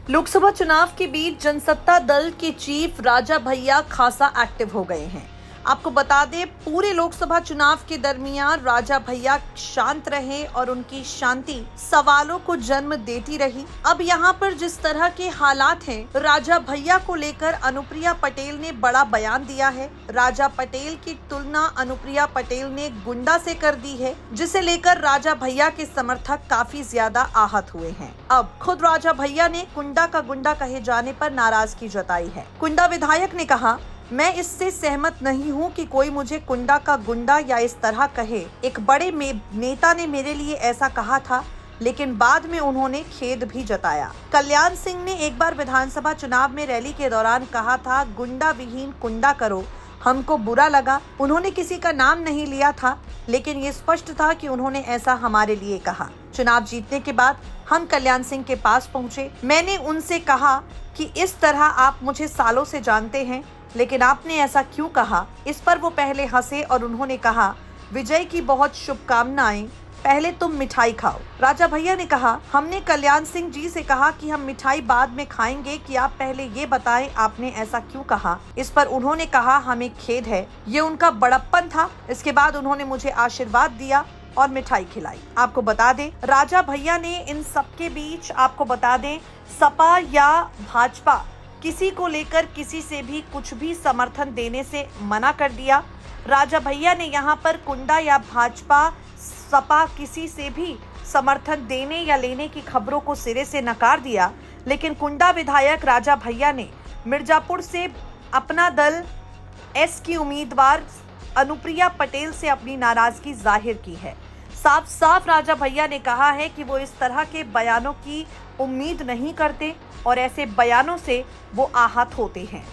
लोकसभा चुनाव के बीच जनसत्ता दल के चीफ राजा भैया खासा एक्टिव हो गए हैं। आपको बता दें, पूरे लोकसभा चुनाव के दरमियान राजा भैया शांत रहे और उनकी शांति सवालों को जन्म देती रही। अब यहाँ पर जिस तरह के हालात हैं, राजा भैया को लेकर अनुप्रिया पटेल ने बड़ा बयान दिया है। राजा पटेल की तुलना अनुप्रिया पटेल ने गुंडा से कर दी है, जिसे लेकर राजा भैया के समर्थक काफी ज्यादा आहत हुए हैं। अब खुद राजा भैया ने कुंडा का गुंडा कहे जाने पर नाराजगी जताई है। कुंडा विधायक ने कहा, मैं इससे सहमत नहीं हूं कि कोई मुझे कुंडा का गुंडा या इस तरह कहे। एक बड़े नेता ने मेरे लिए ऐसा कहा था, लेकिन बाद में उन्होंने खेद भी जताया। कल्याण सिंह ने एक बार विधानसभा चुनाव में रैली के दौरान कहा था, गुंडा विहीन कुंडा करो। हमको बुरा लगा। उन्होंने किसी का नाम नहीं लिया था, लेकिन ये स्पष्ट था कि उन्होंने ऐसा हमारे लिए कहा। चुनाव जीतने के बाद हम कल्याण सिंह के पास पहुंचे। मैंने उनसे कहा कि इस तरह आप मुझे सालों से जानते हैं, लेकिन आपने ऐसा क्यों कहा। इस पर वो पहले हंसे और उन्होंने कहा, विजय की बहुत शुभकामनाएं, पहले तुम मिठाई खाओ। राजा भैया ने कहा, हमने कल्याण सिंह जी से कहा कि हम मिठाई बाद में खाएंगे, कि आप पहले ये बताएं आपने ऐसा क्यों कहा। इस पर उन्होंने कहा, हमें खेद है। ये उनका बड़प्पन था। इसके बाद उन्होंने मुझे आशीर्वाद दिया और मिठाई खिलाई। आपको बता दें, राजा भैया ने इन सबके बीच आपको बता दें, सपा या भाजपा किसी को लेकर किसी से भी कुछ भी समर्थन देने से मना कर दिया। राजा भैया ने यहाँ पर कुंडा या भाजपा सपा किसी से भी समर्थन देने या लेने की खबरों को सिरे से नकार दिया। लेकिन कुंडा विधायक राजा भैया ने मिर्जापुर से अपना दल एस की उम्मीदवार अनुप्रिया पटेल से अपनी नाराजगी जाहिर की है। साफ साफ राजा भैया ने कहा है कि वो इस तरह के बयानों की उम्मीद नहीं करते और ऐसे बयानों से वो आहत होते हैं।